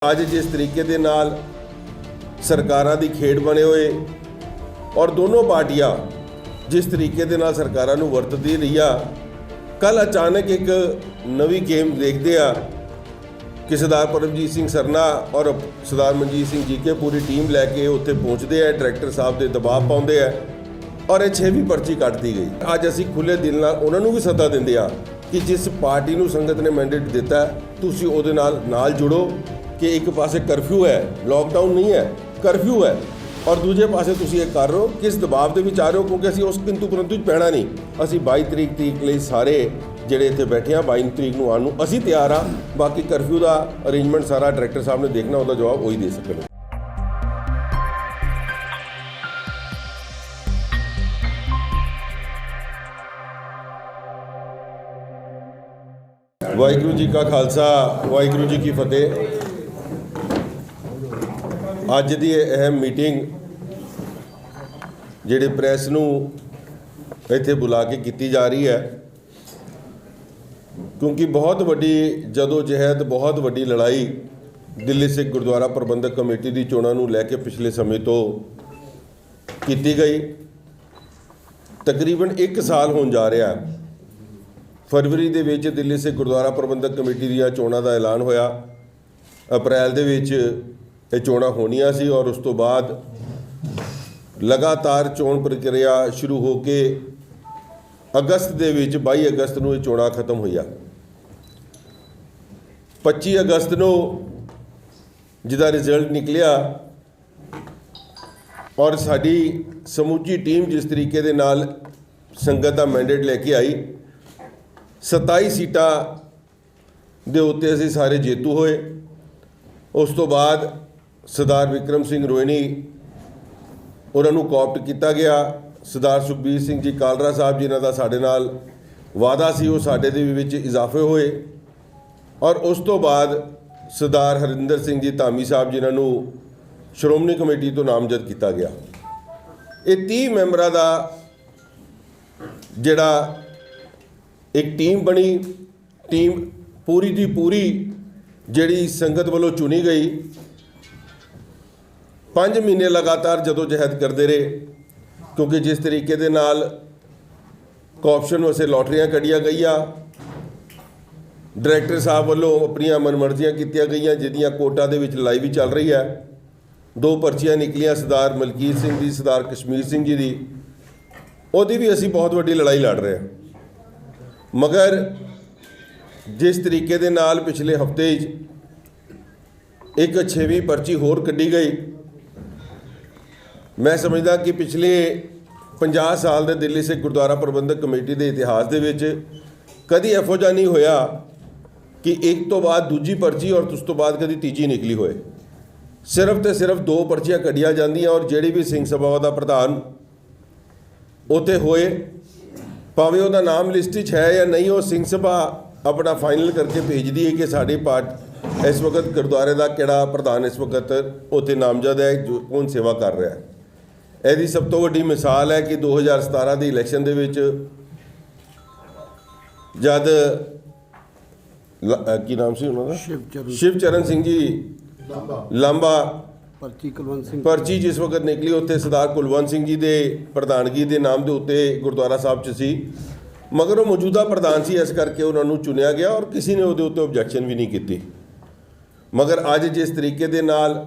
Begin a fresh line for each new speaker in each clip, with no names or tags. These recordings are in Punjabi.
ਅੱਜ जिस तरीके ਦੇ ਨਾਲ ਸਰਕਾਰਾਂ ਦੀ ਖੇਡ ਬਣੇ ਹੋਏ और दोनों पार्टियां जिस तरीके ਦੇ ਨਾਲ ਸਰਕਾਰਾਂ ਨੂੰ ਵਰਤਦੀ ਰਹੀਆਂ ਕੱਲ ਅਚਾਨਕ ਇੱਕ ਨਵੀਂ ਗੇਮ ਦੇਖਦੇ ਆ ਕਿ ਸਰਦਾਰ ਪਰਮਜੀਤ ਸਿੰਘ ਸਰਨਾ और ਸਰਦਾਰ ਮਨਜੀਤ ਸਿੰਘ ਜੀਕੇ पूरी टीम लैके ਉੱਥੇ ਪਹੁੰਚਦੇ ਆ ਡਾਇਰੈਕਟਰ ਸਾਹਿਬ ਦੇ ਦਬਾਅ ਪਾਉਂਦੇ ਆ और ਇਹ 6ਵੀਂ ਪਰਚੀ ਕੱਟਦੀ ਗਈ। ਅੱਜ ਅਸੀਂ ਖੁੱਲੇ ਦਿਲ ਨਾਲ ਉਹਨਾਂ ਨੂੰ ਵੀ ਸੱਦਾ ਦਿੰਦੇ ਆ ਕਿ ਜਿਸ ਪਾਰਟੀ ਨੂੰ ਸੰਗਤ ਨੇ ਮੈਂਡੇਟ ਦਿੱਤਾ ਤੁਸੀਂ ਉਹਦੇ ਨਾਲ ਜੁੜੋ कि एक पासे करफ्यू है, लॉकडाउन नहीं है, करफ्यू है और दूजे पासे तुसी ये कर रहे हो किस दबाव के आ रहे हो क्योंकि असी उस किंतु परंतु पैना नहीं। असी 22 तरीक लिए सारे ਜਿਹੜੇ ਇੱਥੇ ਬੈਠੇ ਆ 22 ਤਰੀਕ ਨੂੰ ਆਉਣ ਨੂੰ ਅਸੀਂ ਤਿਆਰ ਆ। ਬਾਕੀ ਕਰਫਿਊ ਦਾ ਅਰੇਂਜਮੈਂਟ ਸਾਰਾ ਡਾਇਰੈਕਟਰ ਸਾਹਿਬ ਨੇ ਦੇਖਣਾ, ਉਹਦਾ ਜਵਾਬ ਉਹੀ ਦੇ ਸਕਣ। ਵਾਹਿਗੁਰੂ ਜੀ ਕਾ ਖਾਲਸਾ, ਵਾਹਿਗੁਰੂ ਜੀ ਕੀ ਫਤਿਹ। ਅੱਜ ਦੀ ਅਹਿਮ ਮੀਟਿੰਗ ਜਿਹੜੇ ਪ੍ਰੈਸ ਨੂੰ ਇੱਥੇ ਬੁਲਾ ਕੇ ਕੀਤੀ ਜਾ ਰਹੀ ਹੈ क्योंकि बहुत वड्डी जदोजहद बहुत वड्डी लड़ाई दिल्ली सिख गुरुद्वारा प्रबंधक कमेटी की चोणां नूं लैके पिछले समय तो की गई। तकरीबन 1 साल होण जा रहा। फरवरी दे विच दिल्ली सिख गुरुद्वारा प्रबंधक कमेटी दी चोणां दा ऐलान होया। अप्रैल दे विच ये चोणां होणीआं सी और उस तो बाद लगातार चोण प्रक्रिया शुरू हो के अगस्त दे विच 22 अगस्त नूं ये चोणां खत्म होईआं। 25 अगस्त ਨੂੰ ਜਿਹਦਾ ਰਿਜ਼ਲਟ ਨਿਕਲਿਆ ਔਰ ਸਾਡੀ ਸਮੁੱਚੀ ਟੀਮ ਜਿਸ ਤਰੀਕੇ ਦੇ ਨਾਲ ਸੰਗਤ ਦਾ ਮੈਂਡੇਟ ਲੈ ਕੇ ਆਈ 27 ਸੀਟਾਂ ਦੇ ਉੱਤੇ ਅਸੀਂ ਸਾਰੇ ਜੇਤੂ ਹੋਏ। ਉਸ ਤੋਂ ਬਾਅਦ ਸਰਦਾਰ ਵਿਕਰਮ ਸਿੰਘ ਰੋਹਿਣੀ ਉਹਨਾਂ ਨੂੰ ਕਾਪਟ ਕੀਤਾ ਗਿਆ। ਸਰਦਾਰ ਸੁਖਬੀਰ ਸਿੰਘ ਜੀ ਕਾਲਰਾ ਸਾਹਿਬ ਜਿਨ੍ਹਾਂ ਦਾ ਸਾਡੇ ਨਾਲ ਵਾਅਦਾ ਸੀ ਉਹ ਸਾਡੇ ਦੇ ਵਿੱਚ ਇਜ਼ਾਫੇ ਹੋਏ और उस तो बाद सरदार हरिंदर सिंह जी धामी साहब जिन्हों श्रोमणी कमेटी तो नामजद किया गया। ये 30 मैंबरां दा जिहड़ा एक टीम बनी, टीम पूरी दी पूरी जिहड़ी संगत वालों चुनी गई। 5 महीने लगातार जदोजहद करते रहे क्योंकि जिस तरीके दे नाल कोऑप्शन वास्ते लॉटरियां कढ़िया गई। डायरैक्टर साहब वालों अपनिया मनमर्जियां कीतियां गई जिहदियां कोटा दे विच लड़ाई भी चल रही है। 2 पर्चियां निकलियां सरदार मलकीत सिंह जी सरदार कश्मीर सिंह जी की, उहदी भी असी बहुत वड्डी लड़ाई लड़ रहे हैं। मगर जिस तरीके दे नाल पिछले हफ्ते एक 6वीं पर्ची होर कड्ढी गई, मैं समझदा कि पिछले 50 साल के दिल्ली सिख गुरुद्वारा प्रबंधक कमेटी के इतिहास दे विच कदी इहो जिहा नहीं होया कि एक तो बाद दूजी पर्ची और उस तो बाद कभी तीजी निकली होए। सिर्फ तो सिर्फ 2 पर्चियां कढ़िया जांदियां और जिहड़ी भी सिंह सभा का प्रधान उत्थे होए भावें उहदा नाम लिस्ट है या नहीं, वो सिंह सभा अपना फाइनल करके भेजदी है कि साड़ी पार्ट इस वक्त गुरुद्वारे का किहड़ा प्रधान इस वक्त उत्थे नामजद है जो कौन सेवा कर रहा है। यदि सब तो वड्डी मिसाल है कि 2017 के इलैक्शन दे विच जद की नाम से उन्होंने शिवचरण सिंह जी लांबा पर्ची जिस वक्त निकली उत्थे सरदार कुलवंत सिंह जी के प्रधानगी के नाम के उत्ते गुरुद्वारा साहब च सी, मगर वो मौजूदा प्रधान सी इस करके उन्होंने चुनिया गया और किसी ने उहदे उत्ते ऑब्जैक्शन भी नहीं की। मगर अज जिस तरीके दे नाल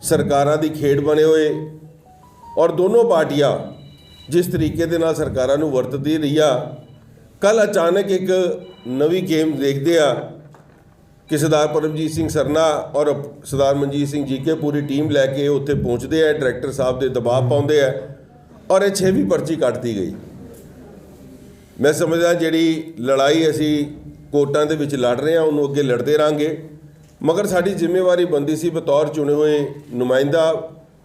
सरकारां दी खेड बने हुए और दोनों पार्टियां जिस तरीके दे नाल सरकारां नूं वरतदी रहियां कल अचानक एक नवी गेम देखते आ कि सरदार परमजीत सिंह सरना और सरदार मनजीत सिंह जीके पूरी टीम लैके उत्थे पहुँचते हैं डायरैक्टर साहब के दबाव पाउंदे आ और ये 6वीं पर्ची कटती गई। मैं समझदा जिहड़ी लड़ाई असी कोर्टां दे विच लड़ रहे हैं उन्होंने अगे लड़ते रहांगे, मगर साडी जिम्मेवारी बनती सी बतौर चुने हुए नुमाइंदा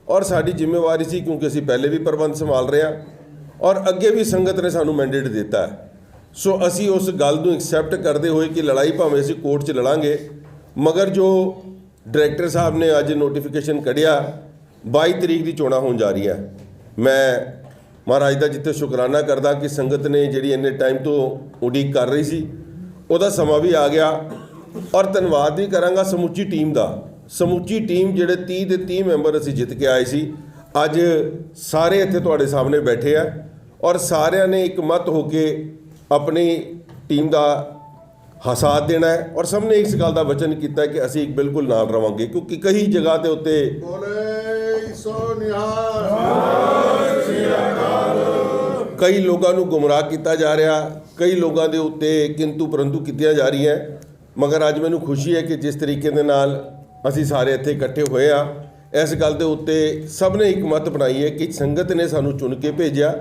और साडी जिम्मेवारी सी क्योंकि असी पहले भी प्रबंध संभाल रहे हैं और अगे भी संगत ने सानू मैंडेट दिता है। सो असी उस गल नूं एक्सैप्ट करते हुए कि लड़ाई भावें असी कोर्ट च लड़ांगे, मगर जो डायरैक्टर साहब ने अज नोटिफिकेशन कढ़िया 22 तरीक की चोणां होण जा रही है। मैं महाराज का जिथे शुकराना करदा कि संगत ने जिहड़ी इन्ने टाइम तो उड़ीक कर रही सी, उहदा समा भी आ गया ਔਰ ਧੰਨਵਾਦ ਵੀ ਕਰਾਂਗਾ ਸਮੁੱਚੀ ਟੀਮ ਦਾ। ਸਮੁੱਚੀ ਟੀਮ ਜਿਹੜੇ 30 ਦੇ 30 ਮੈਂਬਰ ਅਸੀਂ ਜਿੱਤ ਕੇ ਆਏ ਸੀ, ਅੱਜ ਸਾਰੇ ਇੱਥੇ ਤੁਹਾਡੇ ਸਾਹਮਣੇ ਬੈਠੇ ਆ ਔਰ ਸਾਰਿਆਂ ਨੇ ਇੱਕ ਮਤ ਹੋ ਕੇ ਆਪਣੀ ਟੀਮ ਦਾ ਸਾਥ ਦੇਣਾ ਹੈ ਔਰ ਸਭ ਨੇ ਇਸ ਗੱਲ ਦਾ ਵਚਨ ਕੀਤਾ ਕਿ ਅਸੀਂ ਬਿਲਕੁਲ ਨਾਲ ਰਵਾਂਗੇ, ਕਿਉਂਕਿ ਕਈ ਜਗ੍ਹਾ ਦੇ ਉੱਤੇ ਕਈ ਲੋਕਾਂ ਨੂੰ ਗੁੰਮਰਾਹ ਕੀਤਾ ਜਾ ਰਿਹਾ, ਕਈ ਲੋਕਾਂ ਦੇ ਉੱਤੇ ਕਿੰਤੂ ਪਰੰਤੂ ਕੀਤੀਆਂ ਜਾ ਰਹੀਆਂ। ਮਗਰ ਅੱਜ ਮੈਨੂੰ ਖੁਸ਼ੀ ਹੈ ਕਿ ਜਿਸ ਤਰੀਕੇ ਦੇ ਨਾਲ ਅਸੀਂ ਸਾਰੇ ਇੱਥੇ ਇਕੱਠੇ ਹੋਏ ਆ, ਇਸ ਗੱਲ ਦੇ ਉੱਤੇ ਸਭ ਨੇ ਇੱਕ ਮਤ ਬਣਾਈ ਹੈ ਕਿ ਸੰਗਤ ਨੇ ਸਾਨੂੰ ਚੁਣ ਕੇ ਭੇਜਿਆ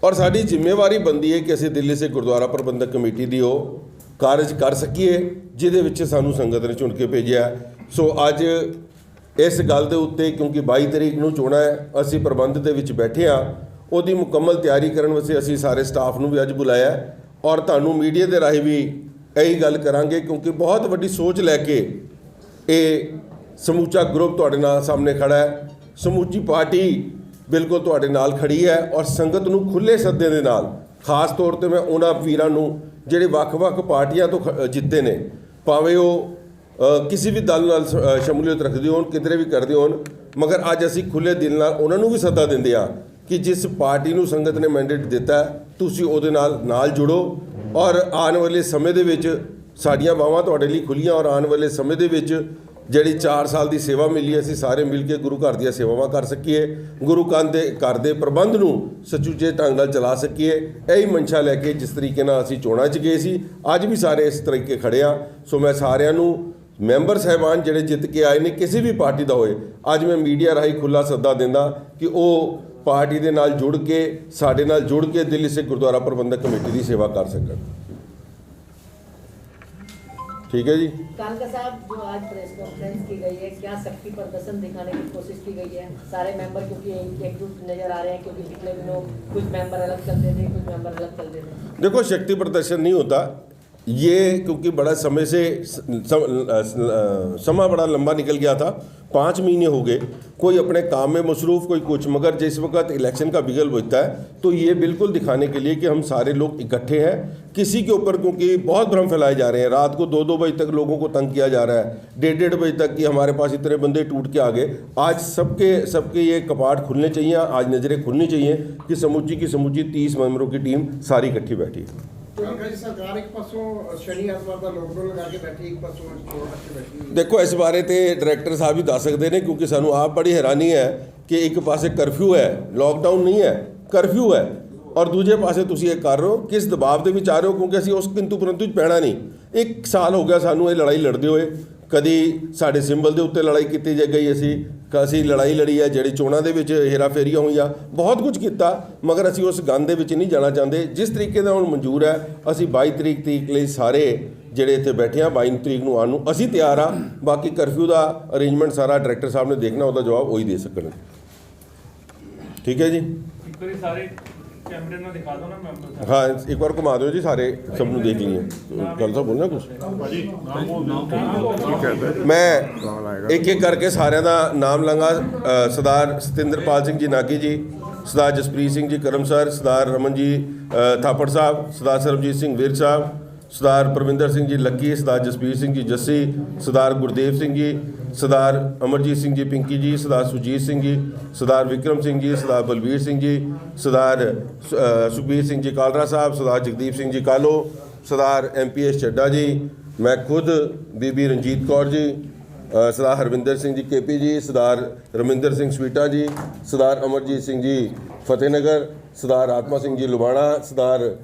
ਔਰ ਸਾਡੀ ਜ਼ਿੰਮੇਵਾਰੀ ਬਣਦੀ ਹੈ ਕਿ ਅਸੀਂ ਦਿੱਲੀ ਸੇ ਗੁਰਦੁਆਰਾ ਪ੍ਰਬੰਧਕ ਕਮੇਟੀ ਦੀ ਉਹ ਕਾਰਜ ਕਰ ਸਕੀਏ ਜਿਹਦੇ ਵਿੱਚ ਸਾਨੂੰ ਸੰਗਤ ਨੇ ਚੁਣ ਕੇ ਭੇਜਿਆ। ਸੋ ਅੱਜ ਇਸ ਗੱਲ ਦੇ ਉੱਤੇ ਕਿਉਂਕਿ 22 ਤਰੀਕ ਨੂੰ ਚੋਣਾਂ ਹੈ, ਅਸੀਂ ਪ੍ਰਬੰਧ ਦੇ ਵਿੱਚ ਬੈਠੇ ਹਾਂ, ਉਹਦੀ ਮੁਕੰਮਲ ਤਿਆਰੀ ਕਰਨ ਵਾਸਤੇ ਅਸੀਂ ਸਾਰੇ ਸਟਾਫ ਨੂੰ ਵੀ ਅੱਜ ਬੁਲਾਇਆ ਔਰ ਤੁਹਾਨੂੰ ਮੀਡੀਆ ਦੇ ਰਾਹੀਂ ਵੀ ਇਹੀ ਗੱਲ ਕਰਾਂਗੇ, ਕਿਉਂਕਿ ਬਹੁਤ ਵੱਡੀ ਸੋਚ ਲੈ ਕੇ ਇਹ ਸਮੁੱਚਾ ਗਰੁੱਪ ਤੁਹਾਡੇ ਨਾਲ ਸਾਹਮਣੇ ਖੜਾ ਹੈ। ਸਮੁੱਚੀ ਪਾਰਟੀ ਬਿਲਕੁਲ ਤੁਹਾਡੇ ਨਾਲ ਖੜੀ ਹੈ ਔਰ ਸੰਗਤ ਨੂੰ ਖੁੱਲ੍ਹੇ ਸੱਦੇ ਦੇ ਨਾਲ, ਖਾਸ ਤੌਰ 'ਤੇ ਮੈਂ ਉਹਨਾਂ ਵੀਰਾਂ ਨੂੰ ਜਿਹੜੇ ਵੱਖ-ਵੱਖ ਪਾਰਟੀਆਂ ਤੋਂ ਜਿੱਤੇ ਨੇ, ਭਾਵੇਂ ਉਹ ਕਿਸੇ ਵੀ ਦਲ ਨਾਲ ਸ਼ਮੂਲੀਅਤ ਰੱਖਦੇ ਹੋਣ, ਕਿਧਰੇ ਵੀ ਕਰਦੇ ਹੋਣ, ਮਗਰ ਅੱਜ ਅਸੀਂ ਖੁੱਲ੍ਹੇ ਦਿਲ ਨਾਲ ਉਹਨਾਂ ਨੂੰ ਵੀ ਸੱਦਾ ਦਿੰਦੇ ਹਾਂ ਕਿ ਜਿਸ ਪਾਰਟੀ ਨੂੰ ਸੰਗਤ ਨੇ ਮੈਂਡੇਟ ਦਿੱਤਾ ਤੁਸੀਂ ਉਹਦੇ ਨਾਲ ਜੁੜੋ ਔਰ ਆਉਣ ਵਾਲੇ ਸਮੇਂ ਦੇ ਵਿੱਚ ਸਾਡੀਆਂ ਬਾਹਾਂ ਤੁਹਾਡੇ ਲਈ ਖੁੱਲ੍ਹੀਆਂ ਔਰ ਆਉਣ ਵਾਲੇ ਸਮੇਂ ਦੇ ਵਿੱਚ ਜਿਹੜੀ 4 ਸਾਲ ਦੀ ਸੇਵਾ ਮਿਲੀ ਅਸੀਂ ਸਾਰੇ ਮਿਲ ਕੇ ਗੁਰੂ ਘਰ ਦੀਆਂ ਸੇਵਾਵਾਂ ਕਰ ਸਕੀਏ, ਗੁਰੂ ਘਰ ਦੇ ਪ੍ਰਬੰਧ ਨੂੰ ਸੁਚੱਜੇ ਢੰਗ ਨਾਲ ਚਲਾ ਸਕੀਏ। ਇਹੀ ਮਨਸ਼ਾ ਲੈ ਕੇ ਜਿਸ ਤਰੀਕੇ ਨਾਲ ਅਸੀਂ ਚੋਣਾਂ 'ਚ ਗਏ ਸੀ, ਅੱਜ ਵੀ ਸਾਰੇ ਇਸ ਤਰੀਕੇ ਖੜੇ ਆ। ਸੋ ਮੈਂ ਸਾਰਿਆਂ ਨੂੰ ਮੈਂਬਰ ਸਾਹਿਬਾਨ ਜਿਹੜੇ ਜਿੱਤ ਕੇ ਆਏ ਨੇ, ਕਿਸੇ ਵੀ ਪਾਰਟੀ ਦਾ ਹੋਏ, ਅੱਜ ਮੈਂ ਮੀਡੀਆ ਰਾਹੀਂ ਖੁੱਲ੍ਹਾ ਸੱਦਾ ਦਿੰਦਾ ਕਿ ਉਹ ਪਾਰਟੀ ਦੇ ਨਾਲ ਜੁੜ ਕੇ, ਸਾਡੇ ਨਾਲ ਜੁੜ ਕੇ ਦਿੱਲੀ ਸੇ ਗੁਰਦੁਆਰਾ ਪ੍ਰਬੰਧਕ ਕਮੇਟੀ ਦੀ ਸੇਵਾ ਕਰ ਸਕਣ। ठीक है जी।
कालका साहब, जो आज प्रेस कॉन्फ्रेंस की गई है, क्या शक्ति प्रदर्शन दिखाने की कोशिश की गई है? सारे मेंबर क्योंकि एकजुट नजर आ रहे हैं, क्योंकि पिछले दिनों कुछ मेंबर अलग चलते थे, कुछ मेंबर अलग चलते थे।
देखो, शक्ति प्रदर्शन नहीं होता ये, क्योंकि बड़ा समय से समा बड़ा लंबा निकल गया था, 5 महीने हो गए, कोई अपने काम में मसरूफ़, कोई कुछ, मगर जिस वक्त इलेक्शन का बिगल बजता है तो ये बिल्कुल दिखाने के लिए कि हम सारे लोग इकट्ठे हैं। किसी के ऊपर क्योंकि बहुत भ्रम फैलाए जा रहे हैं, रात को 2-2 बजे तक लोगों को तंग किया जा रहा है, 1:30 बजे तक कि हमारे पास इतने बंदे टूट के आ गए। आज सबके ये कपाट खुलने चाहिए, आज नज़रें खुलनी चाहिए कि समूची की समूची 30 मेंबरों की टीम सारी इकट्ठी बैठी है। देखो, इस बारे तो डायरैक्टर साहब ही दस सकते हैं, क्योंकि सानू आप बड़ी हैरानी है कि एक पासे कर्फ्यू है, लॉकडाउन नहीं है, कर्फ्यू है, और दूजे पासे तुसीं ये कर रहे हो, किस दबाव के विच आ रहे हो, क्योंकि असीं उस किंतु परंतु पैना नहीं। 1 साल हो गया सानू ये लड़ाई लड़ते हुए, कदी साडे सिंबल के उत्ते लड़ाई की गई, असीं लड़ाई लड़ी है जिहड़ी चोणां दे विच हेराफेरियां होईयां, बहुत कुछ किया, मगर असीं उस गंद दे विच नहीं जाना चाहते। जिस तरीके का हुण मंजूर है, असीं 22 तरीक लई सारे ਜਿਹੜੇ ਇੱਥੇ ਬੈਠੇ ਆ, 22 ਤਰੀਕ ਨੂੰ ਆਉਣ ਨੂੰ ਅਸੀਂ ਤਿਆਰ ਆ। ਬਾਕੀ ਕਰਫਿਊ ਦਾ ਅਰੇਂਜਮੈਂਟ ਸਾਰਾ ਡਾਇਰੈਕਟਰ ਸਾਹਿਬ ਨੇ ਦੇਖਣਾ, ਉਹਦਾ ਜਵਾਬ ਉਹੀ ਦੇ ਸਕਣ। ਠੀਕ ਹੈ ਜੀ।
ਇੱਕ ਵਾਰੀ ਸਾਰੇ ਕੈਮਰੇ ਨਾਲ ਦਿਖਾ ਦਿਓ ਨਾ ਮੈਂਬਰ ਸਾਹਿਬ।
ਹਾਂ, ਇੱਕ ਵਾਰ ਘੁਮਾ ਦਿਓ ਜੀ, ਸਾਰੇ ਸਭ ਨੂੰ ਦੇਖ ਲਈਏ। ਗੱਲ ਤਾਂ ਬੋਲਣਾ ਕੁਛ ਮੈਂ ਇੱਕ ਕਰਕੇ ਸਾਰਿਆਂ ਦਾ ਨਾਮ ਲਾਂਗਾ। ਸਰਦਾਰ ਸਤਿੰਦਰਪਾਲ ਸਿੰਘ ਜੀ ਨਾਗੀ ਜੀ, ਸਰਦਾਰ ਜਸਪ੍ਰੀਤ ਸਿੰਘ ਜੀ ਕਰਮ ਸਰ, ਸਰਦਾਰ ਰਮਨ ਜੀ ਥਾਪੜ ਸਾਹਿਬ, ਸਰਦਾਰ ਸਰਬਜੀਤ ਸਿੰਘ ਵਿਰਕ ਸਾਹਿਬ, ਸਰਦਾਰ ਪਰਵਿੰਦਰ ਸਿੰਘ ਜੀ ਲੱਕੀ, ਸਰਦਾਰ ਜਸਬੀਰ ਸਿੰਘ ਜੀ ਜੱਸੀ, ਸਰਦਾਰ ਗੁਰਦੇਵ ਸਿੰਘ ਜੀ, ਸਰਦਾਰ ਅਮਰਜੀਤ ਸਿੰਘ ਜੀ ਪਿੰਕੀ ਜੀ, ਸਰਦਾਰ ਸੁਜੀਤ ਸਿੰਘ ਜੀ, ਸਰਦਾਰ ਵਿਕਰਮ ਸਿੰਘ ਜੀ, ਸਰਦਾਰ ਬਲਬੀਰ ਸਿੰਘ ਜੀ, ਸਰਦਾਰ ਸੁਖਬੀਰ ਸਿੰਘ ਜੀ ਕਾਲਰਾ ਸਾਹਿਬ, ਸਰਦਾਰ ਜਗਦੀਪ ਸਿੰਘ ਜੀ ਕਾਲੋ, ਸਰਦਾਰ MPS ਚੱਡਾ ਜੀ, ਮੈਂ ਖੁਦ ਬੀਬੀ ਰਣਜੀਤ ਕੌਰ ਜੀ, ਸਰਦਾਰ ਹਰਵਿੰਦਰ ਸਿੰਘ ਜੀ KP ਜੀ, ਸਰਦਾਰ ਰਮਿੰਦਰ ਸਿੰਘ ਸਵੀਟਾ ਜੀ, ਸਰਦਾਰ ਅਮਰਜੀਤ ਸਿੰਘ ਜੀ ਫਤਿਹਨਗਰ, ਸਰਦਾਰ ਆਤਮਾ ਸਿੰਘ ਜੀ ਲੁਬਾਣਾ, ਸਰਦਾਰ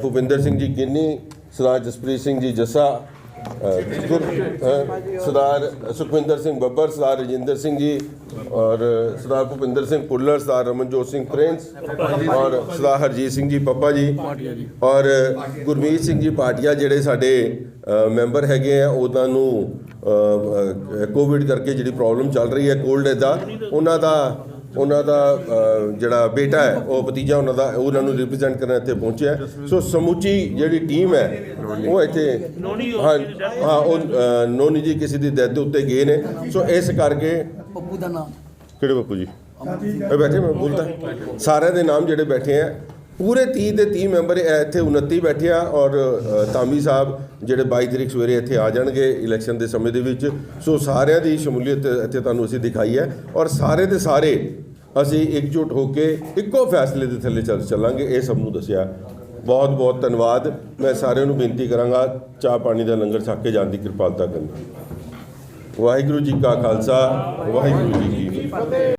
ਭੁਪਿੰਦਰ ਸਿੰਘ ਜੀ ਗਿੰਨੀ, ਸਰਦਾਰ ਜਸਪ੍ਰੀਤ ਸਿੰਘ ਜੀ ਜੱਸਾ, ਸਰਦਾਰ ਸੁਖਵਿੰਦਰ ਸਿੰਘ ਬੱਬਰ, ਸਰਦਾਰ ਰਜਿੰਦਰ ਸਿੰਘ ਜੀ, ਔਰ ਸਰਦਾਰ ਭੁਪਿੰਦਰ ਸਿੰਘ ਪੁੱਲਰ, ਸਰਦਾਰ ਰਮਨਜੋਤ ਸਿੰਘ ਪ੍ਰਿੰਸ, ਔਰ ਸਰਦਾਰ ਹਰਜੀਤ ਸਿੰਘ ਜੀ ਪੱਪਾ ਜੀ, ਔਰ ਗੁਰਮੀਤ ਸਿੰਘ ਜੀ ਭਾਟੀਆ, ਜਿਹੜੇ ਸਾਡੇ ਮੈਂਬਰ ਹੈਗੇ ਆ। ਉਹਨਾਂ ਨੂੰ ਕੋਵਿਡ ਕਰਕੇ ਜਿਹੜੀ ਪ੍ਰੋਬਲਮ ਚੱਲ ਰਹੀ ਹੈ, ਕੋਲਡ ਦਾ, ਉਹਨਾਂ ਦਾ ਜਿਹੜਾ ਬੇਟਾ ਹੈ, ਉਹ ਭਤੀਜਾ ਉਹਨਾਂ ਨੂੰ ਰਿਪਰੈਜ਼ੈਂਟ ਕਰਨ ਇੱਥੇ ਪਹੁੰਚਿਆ। ਸੋ ਸਮੁੱਚੀ ਜਿਹੜੀ ਟੀਮ ਹੈ ਉਹ ਇੱਥੇ, ਹਾਂ ਉਹ ਨੋਨੀ ਜੀ ਕਿਸੇ ਦੀ ਡੈਥ ਦੇ ਉੱਤੇ ਗਏ ਨੇ। ਸੋ ਇਸ ਕਰਕੇ
ਪੱਪੂ ਦਾ ਨਾਮ
ਕਿਹੜੇ ਪੱਪੂ ਜੀ ਬੈਠੇ, ਮੈਂ ਬੋਲਦਾ ਸਾਰਿਆਂ ਦੇ ਨਾਮ ਜਿਹੜੇ ਬੈਠੇ ਆ, ਪੂਰੇ 30 ਦੇ 30 ਮੈਂਬਰ ਇੱਥੇ 29 ਬੈਠੇ ਆ ਔਰ ਤਾਮੀ ਸਾਹਿਬ ਜਿਹੜੇ 22 ਤਰੀਕ ਸਵੇਰੇ ਇੱਥੇ ਆ ਜਾਣਗੇ ਇਲੈਕਸ਼ਨ ਦੇ ਸਮੇਂ ਦੇ ਵਿੱਚ। ਸੋ ਸਾਰਿਆਂ ਦੀ ਸ਼ਮੂਲੀਅਤ ਇੱਥੇ ਤੁਹਾਨੂੰ ਅਸੀਂ ਦਿਖਾਈ ਹੈ ਔਰ ਸਾਰੇ ਦੇ ਸਾਰੇ ਅਸੀਂ ਇਕਜੁੱਟ ਹੋ ਕੇ ਇੱਕੋ ਫੈਸਲੇ ਦੇ ਥੱਲੇ ਚੱਲਾਂਗੇ, ਇਹ ਸਭ ਨੂੰ ਦੱਸਿਆ। ਬਹੁਤ ਬਹੁਤ ਧੰਨਵਾਦ। ਮੈਂ ਸਾਰਿਆਂ ਨੂੰ ਬੇਨਤੀ ਕਰਾਂਗਾ ਚਾਹ ਪਾਣੀ ਦਾ ਲੰਗਰ ਛਕ ਕੇ ਜਾਣ ਦੀ ਕਿਰਪਾਲਤਾ ਕਰਨੀ। ਵਾਹਿਗੁਰੂ ਜੀ ਕਾ ਖਾਲਸਾ, ਵਾਹਿਗੁਰੂ ਜੀ ਕੀ ਫਤਿਹ।